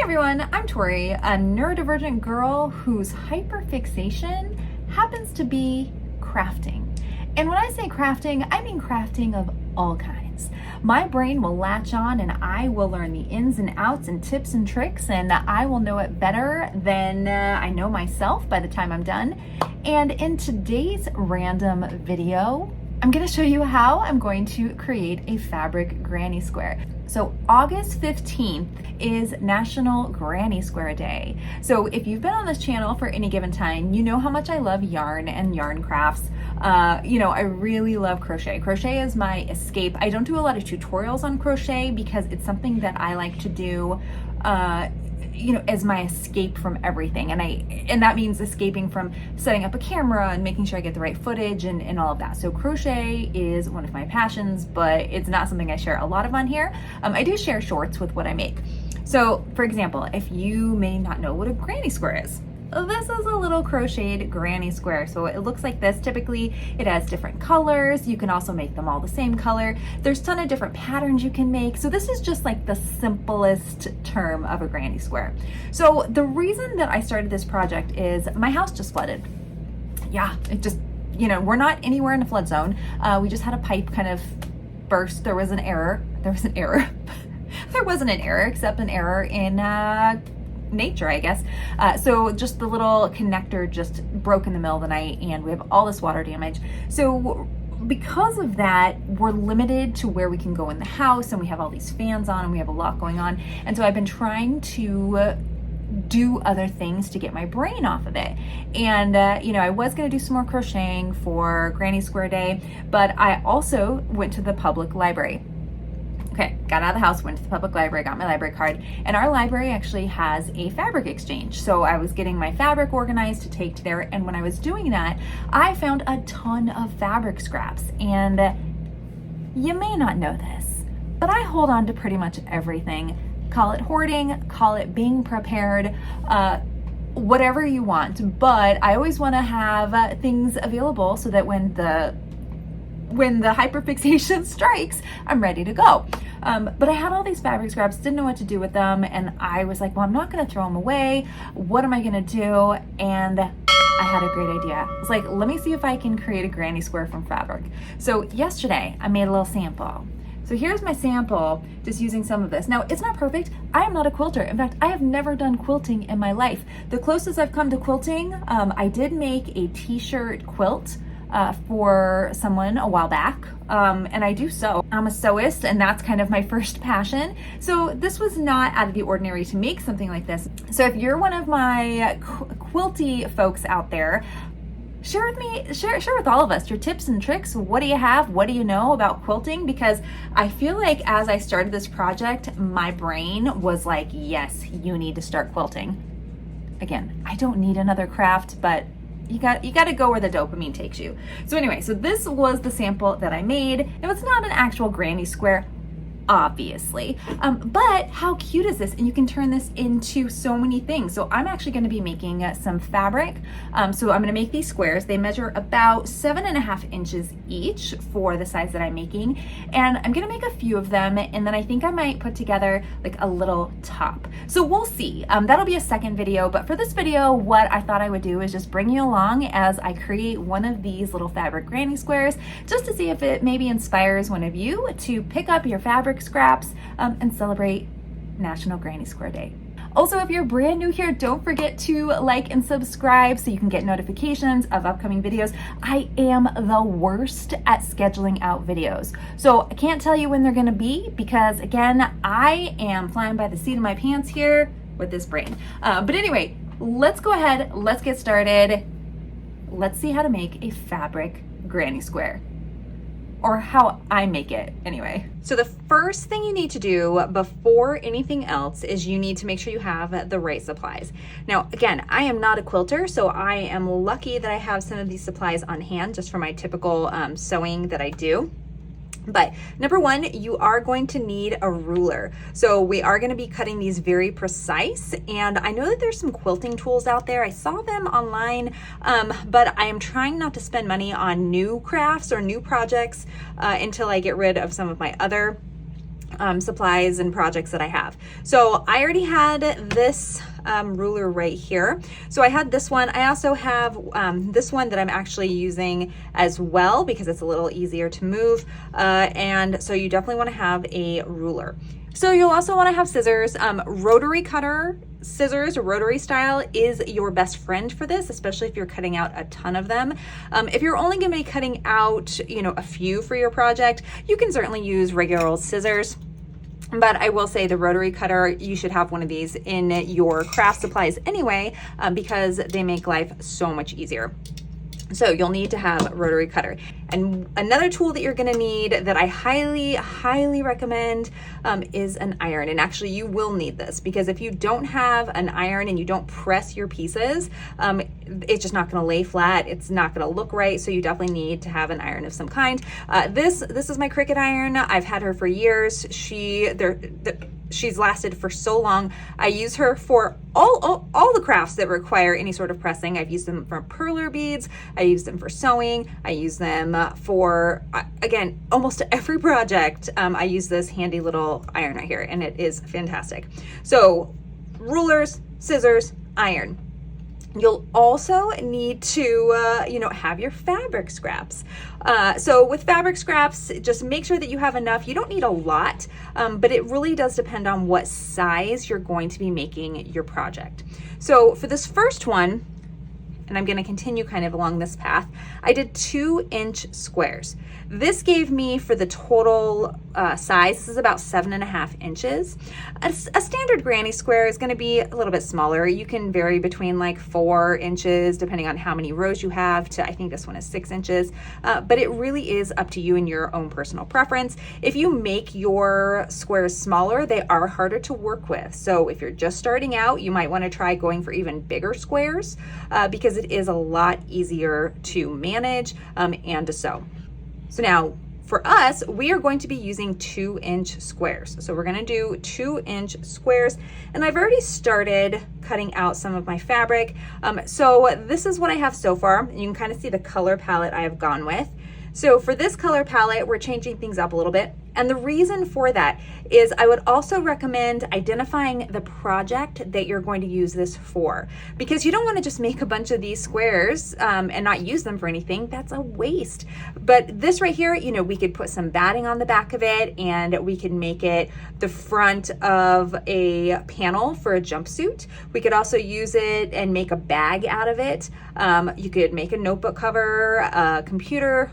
everyone, I'm Tori, a neurodivergent girl whose hyperfixation happens to be crafting. And when I say crafting, I mean crafting of all kinds. My brain will latch on and I will learn the ins and outs and tips and tricks, and I will know it better than I know myself by the time I'm done. And in today's random video, I'm going to show you how I'm going to create a fabric granny square. So August 15th is National Granny Square Day. So if you've been on this channel for any given time, you know how much I love yarn and yarn crafts. I really love crochet. Crochet is my escape. I don't do a lot of tutorials on crochet because it's something that I like to do as my escape from everything. And that means escaping from setting up a camera and making sure I get the right footage and all of that. So crochet is one of my passions, but it's not something I share a lot of on here. I do share shorts with what I make. So for example, if you may not know what a granny square is, this is a little crocheted granny square. So it looks like this. Typically it has different colors. You can also make them all the same color. There's a ton of different patterns you can make. So this is just like the simplest term of a granny square. So the reason that I started this project is my house just flooded. Yeah, it just, we're not anywhere in a flood zone. We just had a pipe kind of burst. There was an error. There wasn't an error except an error in nature, I guess. So just the little connector just broke in the middle of the night and we have all this water damage. So because of that, we're limited to where we can go in the house, and we have all these fans on and we have a lot going on. And so I've been trying to do other things to get my brain off of it. And I was going to do some more crocheting for Granny Square Day, but I also went to the public library. Okay, got out of the house, went to the public library, got my library card, and our library actually has a fabric exchange. So I was getting my fabric organized to take to there, and when I was doing that, I found a ton of fabric scraps. And you may not know this, but I hold on to pretty much everything. Call it hoarding, call it being prepared, whatever you want, but I always want to have things available so that when the hyperfixation strikes, I'm ready to go. But I had all these fabric scraps, didn't know what to do with them, and I was like, well, I'm not going to throw them away. What am I going to do? And I had a great idea. I was like, let me see if I can create a granny square from fabric. So yesterday, I made a little sample. So here's my sample, just using some of this. Now, it's not perfect. I am not a quilter. In fact, I have never done quilting in my life. The closest I've come to quilting, I did make a t-shirt quilt for someone a while back, and I do sew. I'm a sewist, and that's kind of my first passion. So this was not out of the ordinary to make something like this. So if you're one of my quilty folks out there, share with me, share with all of us your tips and tricks. What do you have? What do you know about quilting? Because I feel like as I started this project, my brain was like, yes, you need to start quilting. Again, I don't need another craft, but you got to go where the dopamine takes you. So anyway, so this was the sample that I made. It was not an actual granny square, obviously, but how cute is this? And you can turn this into so many things. So I'm actually going to be making some fabric. So I'm going to make these squares. They measure about 7.5 inches each for the size that I'm making, and I'm going to make a few of them, and then I think I might put together like a little top. So we'll see. That'll be a second video, but for this video, what I thought I would do is just bring you along as I create one of these little fabric granny squares, just to see if it maybe inspires one of you to pick up your fabric scraps and celebrate National Granny Square Day. Also, if you're brand new here, don't forget to like and subscribe so you can get notifications of upcoming videos. I am the worst at scheduling out videos, so I can't tell you when they're gonna be because, again, I am flying by the seat of my pants here with this brain. But anyway, let's go ahead, let's get started. Let's see how to make a fabric granny square. Or how I make it anyway. So the first thing you need to do before anything else is you need to make sure you have the right supplies. Now, again, I am not a quilter, so I am lucky that I have some of these supplies on hand just for my typical sewing that I do. But number one, you are going to need a ruler. So we are going to be cutting these very precise, and I know that there's some quilting tools out there. I saw them online, but I am trying not to spend money on new crafts or new projects until I get rid of some of my other supplies and projects that I have. So I already had this ruler right here. So I had this one. I also have this one that I'm actually using as well because it's a little easier to move. And so you definitely want to have a ruler. So you'll also want to have scissors. Rotary cutter scissors, rotary style, is your best friend for this, especially if you're cutting out a ton of them. If you're only going to be cutting out, a few for your project, you can certainly use regular old scissors. But I will say the rotary cutter, you should have one of these in your craft supplies anyway, because they make life so much easier. So you'll need to have a rotary cutter. And another tool that you're gonna need that I highly recommend is an iron. And actually you will need this, because if you don't have an iron and you don't press your pieces, it's just not gonna lay flat. It's not gonna look right. So you definitely need to have an iron of some kind. This is my Cricut iron. I've had her for years. She's lasted for so long. I use her for all the crafts that require any sort of pressing. I've used them for perler beads. I use them for sewing. I use them for, again, almost every project. I use this handy little iron right here, and it is fantastic. So rulers, scissors, iron. You'll also need to, have your fabric scraps. So with fabric scraps, just make sure that you have enough. You don't need a lot, but it really does depend on what size you're going to be making your project. So for this first one, and I'm going to continue kind of along this path, I did 2-inch squares. This gave me, for the total size, this is about 7.5 inches. A standard granny square is going to be a little bit smaller. You can vary between like 4 inches, depending on how many rows you have, to I think this one is 6 inches. But it really is up to you and your own personal preference. If you make your squares smaller, they are harder to work with. So if you're just starting out, you might want to try going for even bigger squares, because it is a lot easier to manage and to sew. So now for us, we are going to be using 2-inch squares. So we're going to do 2-inch squares, and I've already started cutting out some of my fabric. So this is what I have so far. You can kind of see the color palette I have gone with. So for this color palette, we're changing things up a little bit. And the reason for that is I would also recommend identifying the project that you're going to use this for, because you don't want to just make a bunch of these squares and not use them for anything. That's a waste. But this right here, we could put some batting on the back of it, and we could make it the front of a panel for a jumpsuit. We could also use it and make a bag out of it. You could make a notebook cover, a computer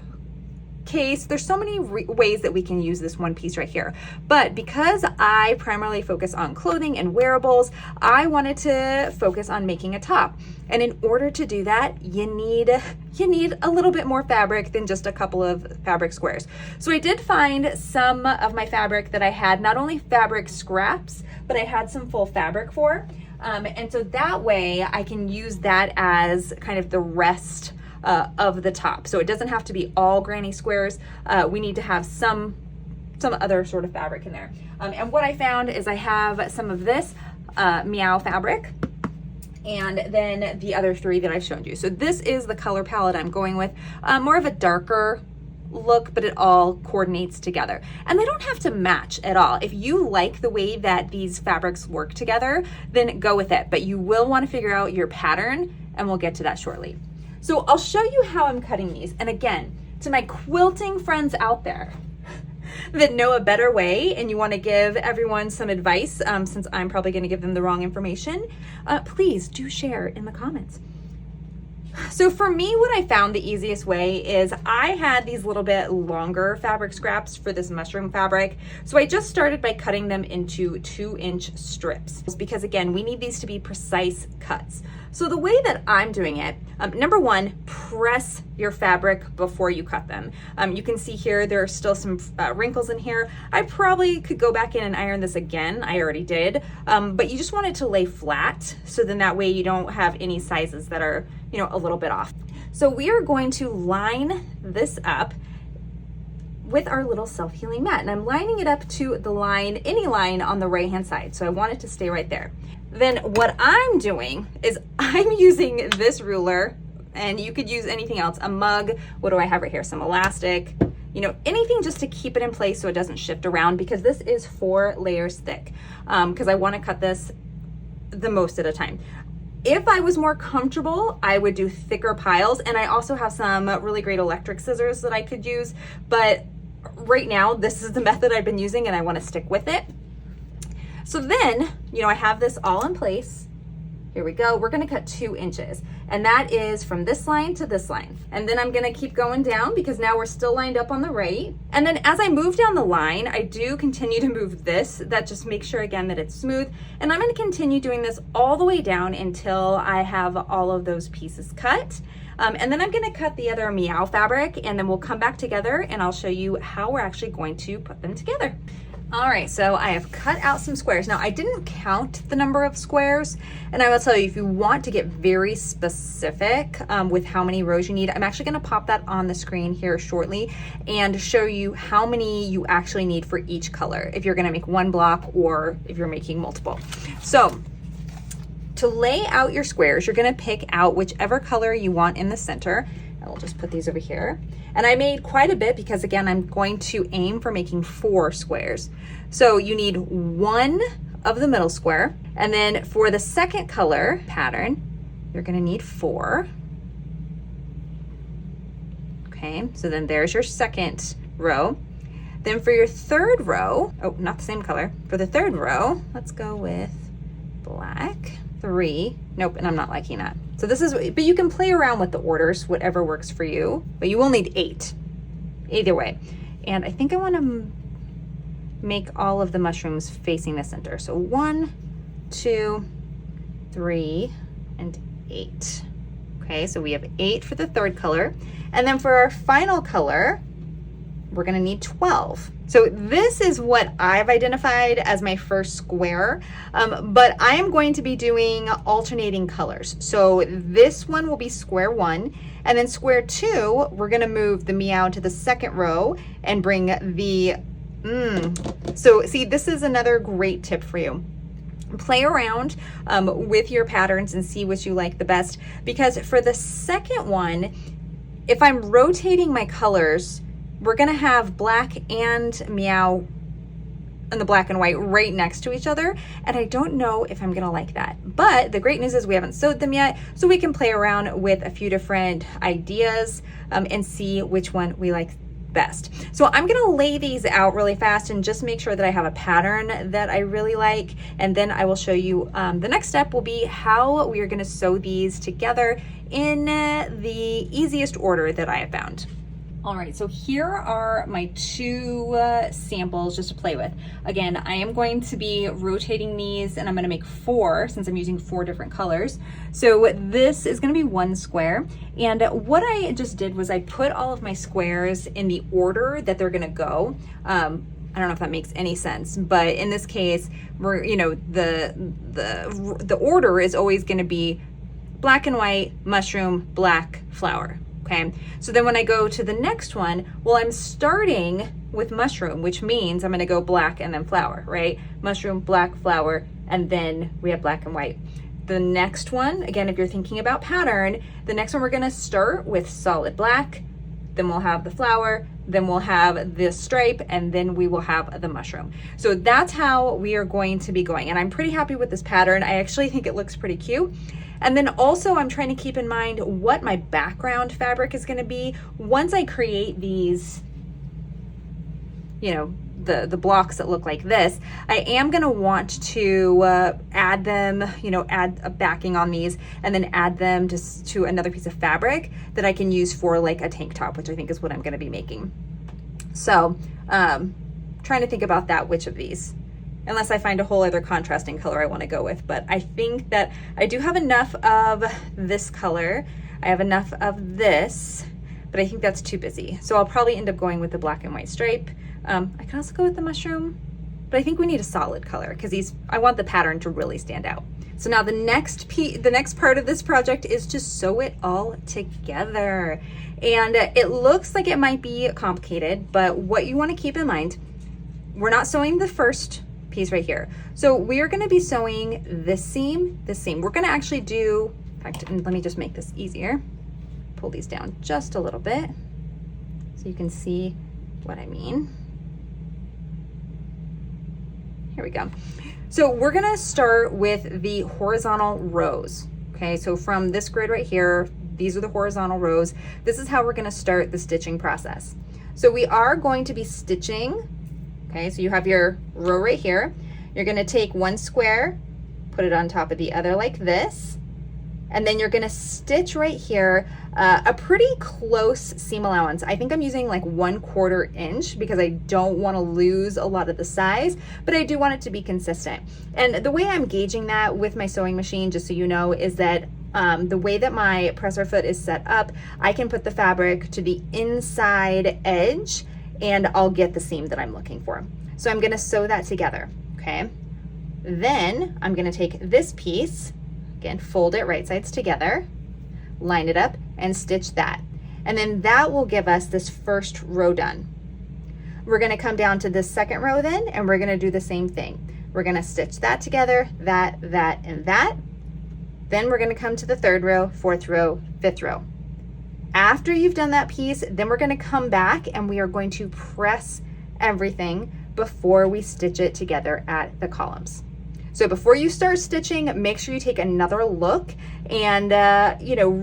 case. There's so many ways that we can use this one piece right here. But because I primarily focus on clothing and wearables, I wanted to focus on making a top. And in order to do that, you need a little bit more fabric than just a couple of fabric squares. So I did find some of my fabric that I had, not only fabric scraps, but I had some full fabric for. And so that way I can use that as kind of the rest of the top. So it doesn't have to be all granny squares. We need to have some other sort of fabric in there. And what I found is I have some of this meow fabric, and then the other three that I've shown you. So this is the color palette I'm going with, more of a darker look, but it all coordinates together. And they don't have to match at all. If you like the way that these fabrics work together, then go with it. But you will want to figure out your pattern, and we'll get to that shortly. So I'll show you how I'm cutting these. And again, to my quilting friends out there that know a better way and you want to give everyone some advice, since I'm probably going to give them the wrong information, please do share in the comments. So for me, what I found the easiest way is I had these little bit longer fabric scraps for this mushroom fabric. So I just started by cutting them into 2-inch strips, because again, we need these to be precise cuts. So the way that I'm doing it, number one, press your fabric before you cut them. You can see here, there are still some wrinkles in here. I probably could go back in and iron this again. I already did, but you just want it to lay flat. So then that way you don't have any sizes that are, a little bit off. So we are going to line this up with our little self-healing mat, and I'm lining it up to the line, any line on the right-hand side. So I want it to stay right there. Then what I'm doing is I'm using this ruler, and you could use anything else, a mug. What do I have right here? Some elastic. you know, anything just to keep it in place so it doesn't shift around, because this is 4 layers thick, because I want to cut this the most at a time. If I was more comfortable, I would do thicker piles, and I also have some really great electric scissors that I could use, but right now this is the method I've been using and I want to stick with it. So then, you know, I have this all in place. Here we go. We're going to cut 2 inches, and that is from this line to this line. And then I'm going to keep going down because now we're still lined up on the right. And then as I move down the line, I do continue to move this. That just makes sure again that it's smooth. And I'm going to continue doing this all the way down until I have all of those pieces cut. And then I'm going to cut the other meow fabric, and then we'll come back together and I'll show you how we're actually going to put them together. All right, so I have cut out some squares. Now I didn't count the number of squares, and I will tell you, if you want to get very specific with how many rows you need, I'm actually gonna pop that on the screen here shortly and show you how many you actually need for each color, if you're gonna make 1 block or if you're making multiple. So to lay out your squares, you're gonna pick out whichever color you want in the center. And we'll just put these over here. And I made quite a bit because again, I'm going to aim for making 4 squares. So you need 1 of the middle square. And then for the second color pattern, you're gonna need 4. Okay, so then there's your second row. Then for your third row, oh, not the same color. For the third row, let's go with black. 3, nope, and I'm not liking that. So this is, but you can play around with the orders, whatever works for you, but you will need 8, either way. And I think I want to make all of the mushrooms facing the center. So 1, 2, 3, and 8. Okay, so we have 8 for the third color. And then for our final color, we're gonna need 12. So this is what I've identified as my first square, but I am going to be doing alternating colors. So this one will be square 1, and then square 2, we're gonna move the meow to the second row and bring the, So see, this is another great tip for you. Play around with your patterns and see what you like the best, because for the second one, if I'm rotating my colors, we're gonna have black and meow and the black and white right next to each other, and I don't know if I'm gonna like that. But the great news is we haven't sewed them yet, so we can play around with a few different ideas and see which one we like best. So I'm gonna lay these out really fast and just make sure that I have a pattern that I really like, and then I will show you the next step will be how we are gonna sew these together in the easiest order that I have found. All right, so here are my 2 samples just to play with. Again, I am going to be rotating these, and I'm gonna make 4 since I'm using 4 different colors. So this is gonna be 1 square. And what I just did was I put all of my squares in the order that they're gonna go. I don't know if that makes any sense, but in this case, we're, you know, the order is always gonna be black and white, mushroom, black, flower. Okay, so then when I go to the next one, well, I'm starting with mushroom, which means I'm gonna go black and then flower, right? Mushroom, black, flower, and then we have black and white. The next one, again, if you're thinking about pattern, the next one we're gonna start with solid black, then we'll have the flower, then we'll have the stripe, and then we will have the mushroom. So that's how we are going to be going. And I'm pretty happy with this pattern. I actually think it looks pretty cute. And then also I'm trying to keep in mind what my background fabric is gonna be. Once I create these, you know, the blocks that look like this, I am gonna want to add them, you know, add a backing on these and then add them just to another piece of fabric that I can use for like a tank top, which I think is what I'm gonna be making. So trying to think about that, which of these, unless I find a whole other contrasting color I want to go with. But I think that I do have enough of this color. I have enough of this, but I think that's too busy. So I'll probably end up going with the black and white stripe. I can also go with the mushroom, but I think we need a solid color because I want the pattern to really stand out. So now the next part of this project is to sew it all together. And it looks like it might be complicated, but what you want to keep in mind, we're not sewing the first piece right here. So we are going to be sewing this seam, this seam. We're going to actually do, in fact, let me just make this easier. Pull these down just a little bit so you can see what I mean. Here we go. So we're gonna start with the horizontal rows. Okay, so from this grid right here, these are the horizontal rows. This is how we're gonna start the stitching process. So we are going to be stitching, okay, so you have your row right here. You're gonna take one square, put it on top of the other like this, and then you're gonna stitch right here a pretty close seam allowance. I think I'm using like 1/4 inch because I don't wanna lose a lot of the size, but I do want it to be consistent. And the way I'm gauging that with my sewing machine, just so you know, is that the way that my presser foot is set up, I can put the fabric to the inside edge and I'll get the seam that I'm looking for. So I'm gonna sew that together, okay? Then I'm gonna take this piece, again, fold it right sides together, line it up and stitch that. And then that will give us this first row done. We're gonna come down to this second row then, and we're gonna do the same thing. We're gonna stitch that together, that, and that. Then we're gonna come to the third row, fourth row, fifth row. After you've done that piece, then we're gonna come back and we are going to press everything before we stitch it together at the columns. So before you start stitching, make sure you take another look and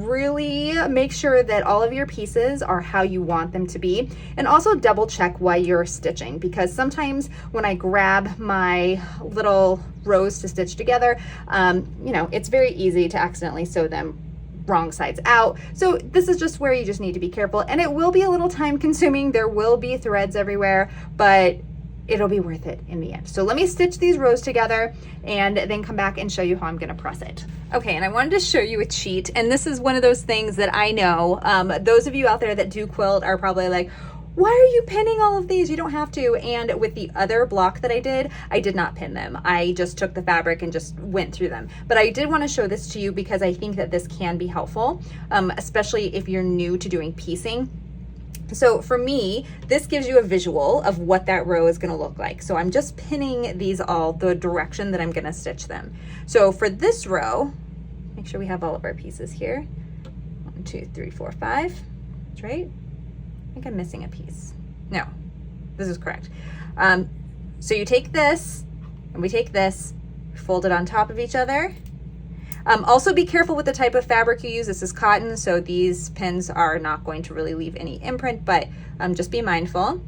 really make sure that all of your pieces are how you want them to be, and also double check while you're stitching, because sometimes when I grab my little rows to stitch together, it's very easy to accidentally sew them wrong sides out. So this is just where you just need to be careful, and it will be a little time consuming. There will be threads everywhere, but it'll be worth it in the end. So let me stitch these rows together and then come back and show you how I'm gonna press it. Okay, and I wanted to show you a cheat, and this is one of those things that I know those of you out there that do quilt are probably like, why are you pinning all of these? You don't have to. And with the other block that I did not pin them. I just took the fabric and just went through them. But I did want to show this to you because I think that this can be helpful, especially if you're new to doing piecing. So for me, this gives you a visual of what that row is going to look like. So I'm just pinning these all the direction that I'm going to stitch them. So for this row, make sure we have all of our pieces here. 1, 2, 3, 4, 5. That's right. I think I'm missing a piece. No, this is correct. So you take this and we take this, fold it on top of each other. Also be careful with the type of fabric you use. This is cotton, so these pins are not going to really leave any imprint, but just be mindful.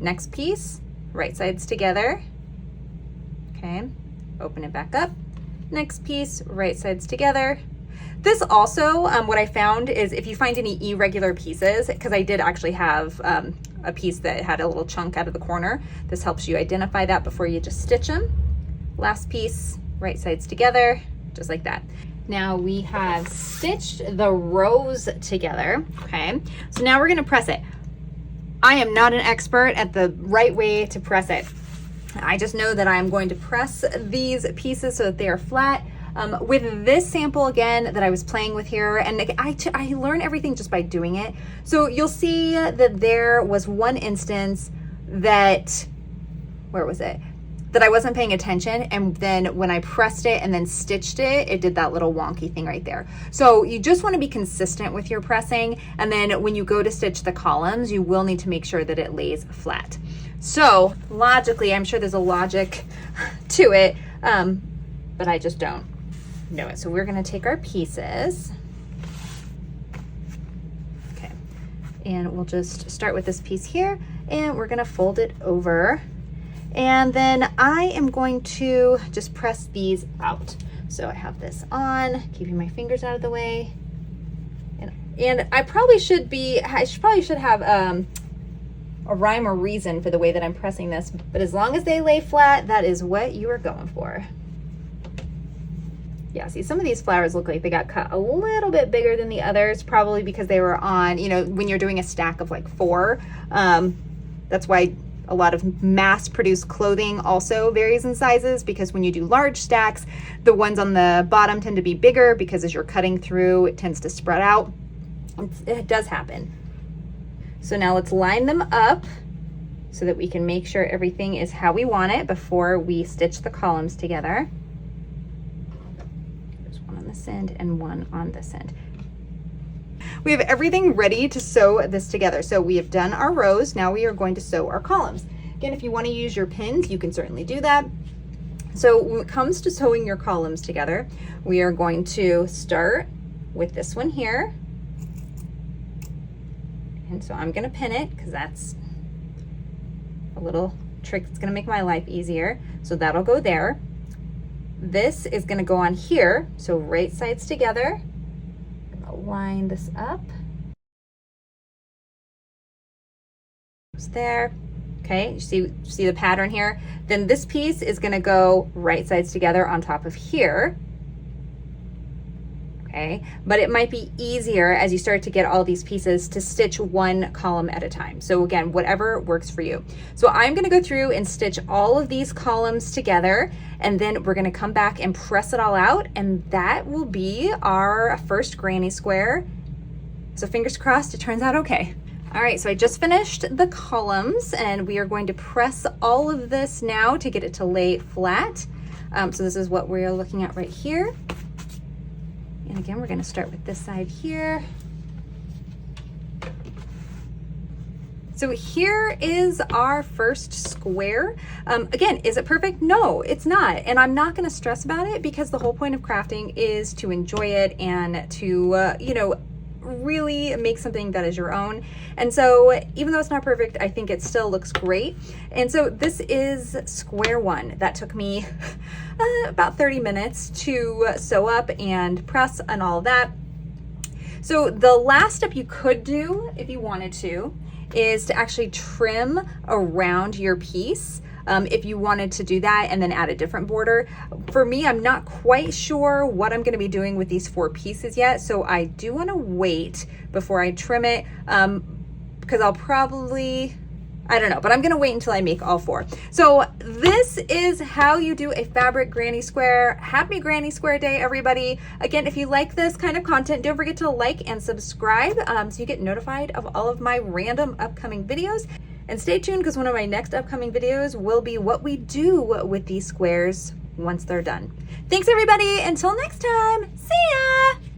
Next piece, right sides together. Okay, open it back up. Next piece, right sides together. This also, what I found is if you find any irregular pieces, because I did actually have a piece that had a little chunk out of the corner, this helps you identify that before you just stitch them. Last piece, right sides together. Just like that. Now we have stitched the rows together, okay? So now we're gonna press it. I am not an expert at the right way to press it. I just know that I'm going to press these pieces so that they are flat. With this sample again that I was playing with here, and I learn everything just by doing it. So you'll see that there was one instance that, where was it? That I wasn't paying attention, and then when I pressed it and then stitched it, it did that little wonky thing right there. So you just want to be consistent with your pressing, and then when you go to stitch the columns, you will need to make sure that it lays flat. So logically, I'm sure there's a logic to it, but I just don't know it. So we're going to take our pieces, okay, and we'll just start with this piece here, and we're going to fold it over. And then I am going to just press these out. So I have this on, keeping my fingers out of the way. And I probably should have a rhyme or reason for the way that I'm pressing this, but as long as they lay flat, that is what you are going for. Yeah, see, some of these flowers look like they got cut a little bit bigger than the others, probably because they were on, when you're doing a stack of like 4, that's why a lot of mass-produced clothing also varies in sizes, because when you do large stacks, the ones on the bottom tend to be bigger because as you're cutting through, it tends to spread out. It does happen. So now let's line them up so that we can make sure everything is how we want it before we stitch the columns together. There's one on this end and one on this end. we have everything ready to sew this together. So we have done our rows. Now we are going to sew our columns. Again, if you want to use your pins, you can certainly do that. So when it comes to sewing your columns together, we are going to start with this one here. And so I'm going to pin it because that's a little trick that's going to make my life easier. So that'll go there. This is going to go on here. So right sides together. I'll line this up. It's there. Okay, you see the pattern here? Then this piece is going to go right sides together on top of here. Okay, but it might be easier as you start to get all these pieces to stitch one column at a time. So again, whatever works for you. So I'm going to go through and stitch all of these columns together, and then we're going to come back and press it all out, and that will be our first granny square. So fingers crossed it turns out okay. All right, so I just finished the columns, and we are going to press all of this now to get it to lay flat. So this is what we're looking at right here. And again, we're going to start with this side here. So here is our first square. Again, is it perfect? No, it's not. And I'm not going to stress about it because the whole point of crafting is to enjoy it and to, you know, really make something that is your own. And so even though it's not perfect, I think it still looks great. And so this is square one. That took me about 30 minutes to sew up and press and all of that. So the last step you could do if you wanted to is to actually trim around your piece. If you wanted to do that and then add a different border. For me, I'm not quite sure what I'm going to be doing with these 4 pieces yet, so I do want to wait before I trim it because I'll probably, I don't know, but I'm going to wait until I make all 4. So this is how you do a fabric granny square. Happy Granny Square Day, everybody. Again, if you like this kind of content, don't forget to like and subscribe so you get notified of all of my random upcoming videos. And stay tuned because one of my next upcoming videos will be what we do with these squares once they're done. Thanks everybody, until next time, see ya!